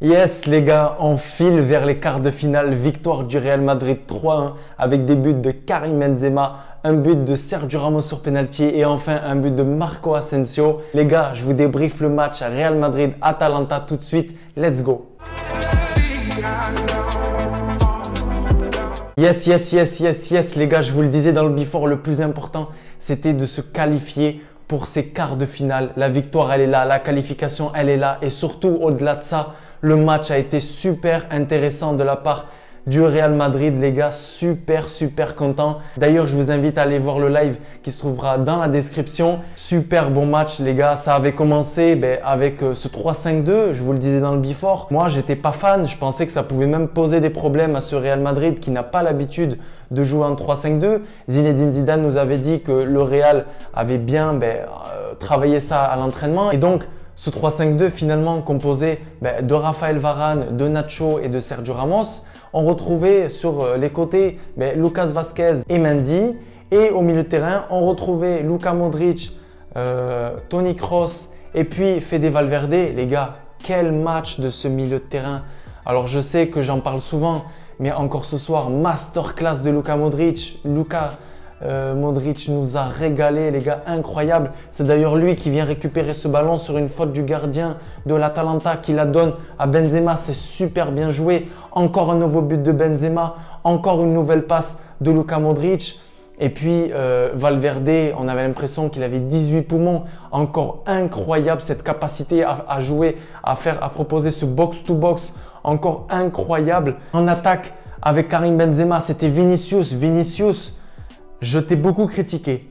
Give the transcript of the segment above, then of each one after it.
Yes les gars, on file vers les quarts de finale, victoire du Real Madrid 3-1 avec des buts de Karim Benzema, un but de Sergio Ramos sur penalty et enfin un but de Marco Asensio. Les gars, je vous débriefe le match à Real Madrid-Atalanta tout de suite, let's go. Yes les gars, je vous le disais dans le before, le plus important c'était de se qualifier pour ces quarts de finale. La victoire elle est là, la qualification elle est là et surtout au-delà de ça, le match a été super intéressant de la part du Real Madrid, les gars, super content. D'ailleurs, je vous invite à aller voir le live qui se trouvera dans la description. Super bon match, les gars. Ça avait commencé avec ce 3-5-2, je vous le disais dans le before. Moi, j'étais pas fan. Je pensais que ça pouvait même poser des problèmes à ce Real Madrid qui n'a pas l'habitude de jouer en 3-5-2. Zinedine Zidane nous avait dit que le Real avait bien travaillé ça à l'entraînement. Et donc, ce 3-5-2 finalement composé de Raphaël Varane, de Nacho et de Sergio Ramos. On retrouvait sur les côtés Lucas Vazquez et Mendy. Et au milieu de terrain, on retrouvait Luka Modric, Toni Kroos et puis Fede Valverde. Les gars, quel match de ce milieu de terrain! Alors je sais que j'en parle souvent, mais encore ce soir, masterclass de Luka Modric. Modric nous a régalé, les gars, incroyable. C'est d'ailleurs lui qui vient récupérer ce ballon sur une faute du gardien de l'Atalanta qui la donne à Benzema. C'est super bien joué. Encore un nouveau but de Benzema, encore une nouvelle passe de Luka Modric. Et puis Valverde, on avait l'impression qu'il avait 18 poumons. Encore incroyable cette capacité à jouer, à proposer ce box-to-box. Encore incroyable. En attaque avec Karim Benzema, c'était Vinicius. Je t'ai beaucoup critiqué,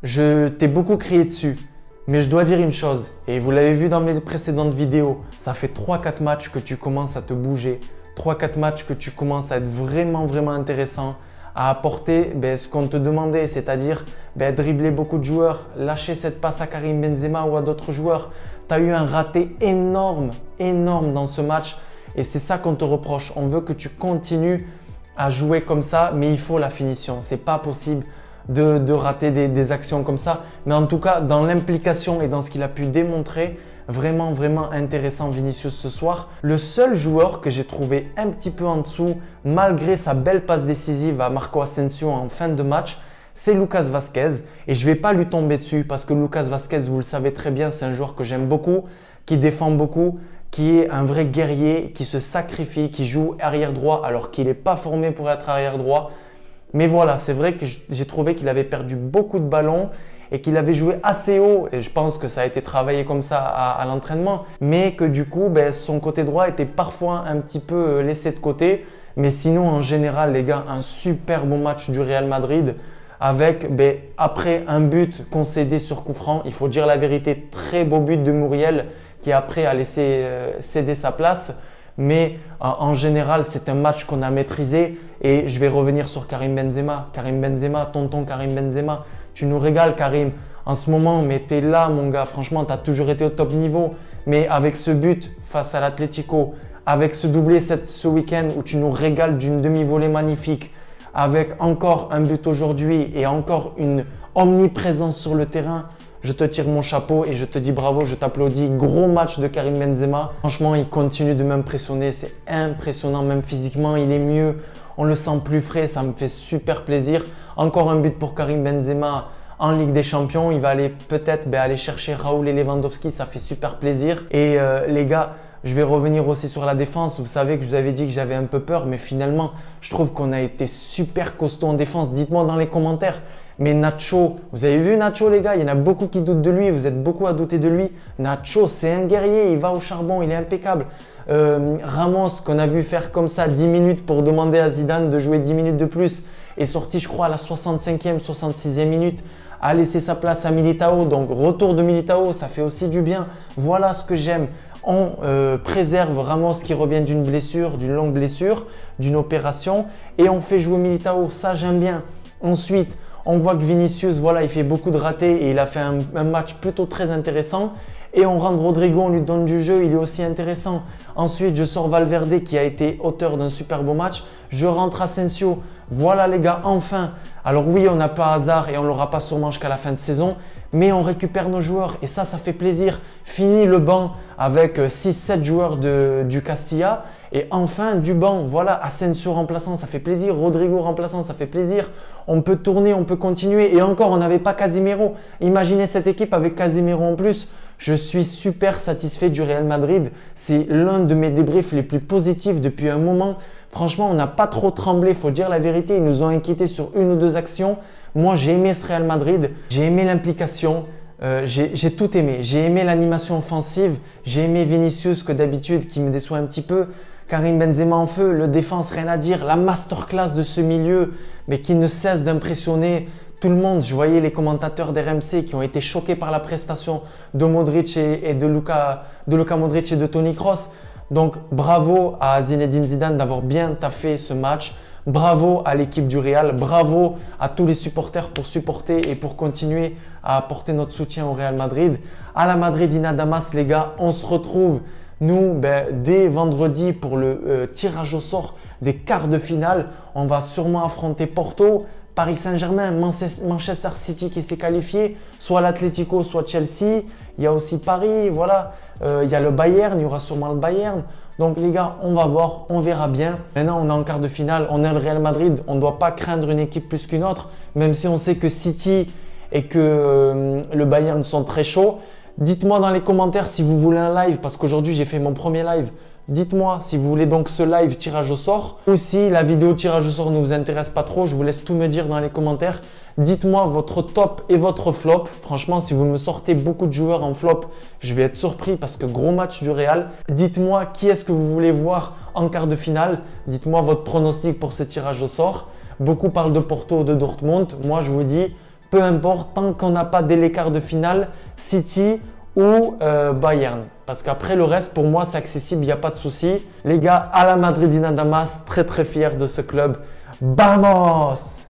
je t'ai beaucoup crié dessus, mais je dois dire une chose, et vous l'avez vu dans mes précédentes vidéos, ça fait 3-4 matchs que tu commences à te bouger, 3-4 matchs que tu commences à être vraiment intéressant, à apporter ce qu'on te demandait, c'est-à-dire dribbler beaucoup de joueurs, lâcher cette passe à Karim Benzema ou à d'autres joueurs. Tu as eu un raté énorme dans ce match et c'est ça qu'on te reproche. On veut que tu continues à jouer comme ça, mais il faut la finition. C'est pas possible de rater des actions comme ça. Mais en tout cas, dans l'implication et dans ce qu'il a pu démontrer, vraiment intéressant Vinicius ce soir. Le seul joueur que j'ai trouvé un petit peu en dessous, malgré sa belle passe décisive à Marco Asensio en fin de match, c'est Lucas Vazquez. Et je ne vais pas lui tomber dessus parce que Lucas Vazquez, vous le savez très bien, c'est un joueur que j'aime beaucoup, qui défend beaucoup, qui est un vrai guerrier, qui se sacrifie, qui joue arrière droit alors qu'il n'est pas formé pour être arrière droit. Mais voilà, c'est vrai que j'ai trouvé qu'il avait perdu beaucoup de ballons et qu'il avait joué assez haut. Et je pense que ça a été travaillé comme ça à l'entraînement. Mais que du coup, son côté droit était parfois un petit peu laissé de côté. Mais sinon, en général, les gars, un super bon match du Real Madrid avec, après un but concédé sur coup franc, il faut dire la vérité, très beau but de Muriel qui après a laissé céder sa place. Mais en général, c'est un match qu'on a maîtrisé et je vais revenir sur Karim Benzema. Karim Benzema, tonton Karim Benzema, tu nous régales Karim. En ce moment, mais tu es là mon gars, franchement, tu as toujours été au top niveau. Mais avec ce but face à l'Atlético, avec ce doublé ce week-end où tu nous régales d'une demi-volée magnifique, avec encore un but aujourd'hui et encore une omniprésence sur le terrain, je te tire mon chapeau et je te dis bravo, je t'applaudis. Gros match de Karim Benzema. Franchement, il continue de m'impressionner. C'est impressionnant, même physiquement, il est mieux. On le sent plus frais, ça me fait super plaisir. Encore un but pour Karim Benzema en Ligue des Champions. Il va aller peut-être aller chercher Raoul et Lewandowski, ça fait super plaisir. Et les gars, je vais revenir aussi sur la défense. Vous savez que je vous avais dit que j'avais un peu peur, mais finalement, je trouve qu'on a été super costaud en défense. Dites-moi dans les commentaires. Mais Nacho, vous avez vu Nacho les gars, il y en a beaucoup qui doutent de lui, vous êtes beaucoup à douter de lui. Nacho, c'est un guerrier, il va au charbon, il est impeccable. Ramos, qu'on a vu faire comme ça 10 minutes pour demander à Zidane de jouer 10 minutes de plus, est sorti je crois à la 65e, 66e minute, a laissé sa place à Militao. Donc retour de Militao, ça fait aussi du bien. Voilà ce que j'aime. On préserve Ramos qui revient d'une blessure, d'une longue blessure, d'une opération et on fait jouer Militao, ça j'aime bien. Ensuite, on voit que Vinicius, voilà, il fait beaucoup de ratés et il a fait un match plutôt très intéressant. et on rentre Rodrigo, on lui donne du jeu, il est aussi intéressant. Ensuite, je sors Valverde qui a été auteur d'un super beau match. Je rentre Asensio. Voilà les gars, enfin. Alors oui, on n'a pas Hazard et on ne l'aura pas sûrement jusqu'à la fin de saison, mais on récupère nos joueurs et ça fait plaisir. Fini le banc avec 6-7 joueurs du Castilla et enfin du banc. Voilà, Asensio remplaçant, ça fait plaisir. Rodrigo remplaçant, ça fait plaisir. On peut tourner, on peut continuer et encore, on n'avait pas Casemiro. Imaginez cette équipe avec Casemiro en plus. Je suis super satisfait du Real Madrid. C'est l'un de mes débriefs les plus positifs depuis un moment. Franchement, on n'a pas trop tremblé, il faut dire la vérité. Ils nous ont inquiétés sur une ou deux actions. Moi, j'ai aimé ce Real Madrid. J'ai aimé l'implication. J'ai tout aimé. J'ai aimé l'animation offensive. J'ai aimé Vinicius que d'habitude qui me déçoit un petit peu. Karim Benzema en feu, le défense, rien à dire. La masterclass de ce milieu, mais qui ne cesse d'impressionner tout le monde. Je voyais les commentateurs d'RMC qui ont été choqués par la prestation de Modric et de Luka Modric et de Toni Kroos. Donc bravo à Zinedine Zidane d'avoir bien taffé ce match. Bravo à l'équipe du Real. Bravo à tous les supporters pour supporter et pour continuer à apporter notre soutien au Real Madrid. À la Madridina Damas les gars, on se retrouve nous dès vendredi pour le tirage au sort des quarts de finale. On va sûrement affronter Porto, Paris Saint-Germain, Manchester City qui s'est qualifié, soit l'Atlético, soit Chelsea. Il y a aussi Paris, voilà. Il y a le Bayern, il y aura sûrement le Bayern. Donc les gars, on va voir, on verra bien. Maintenant, on est en quart de finale, on est le Real Madrid. On ne doit pas craindre une équipe plus qu'une autre, même si on sait que City et que le Bayern sont très chauds. Dites-moi dans les commentaires si vous voulez un live, parce qu'aujourd'hui, j'ai fait mon premier live. Dites-moi si vous voulez donc ce live tirage au sort ou si la vidéo tirage au sort ne vous intéresse pas trop. Je vous laisse tout me dire dans les commentaires. Dites-moi votre top et votre flop. Franchement, si vous me sortez beaucoup de joueurs en flop, je vais être surpris parce que gros match du Real. Dites-moi qui est-ce que vous voulez voir en quart de finale. Dites-moi votre pronostic pour ce tirage au sort. Beaucoup parlent de Porto ou de Dortmund. Moi, je vous dis, peu importe, tant qu'on n'a pas dès les quarts de finale, City ou Bayern. Parce qu'après le reste, pour moi, c'est accessible, il n'y a pas de souci. Les gars, à la Madridina Damas, très très fier de ce club. Vamos!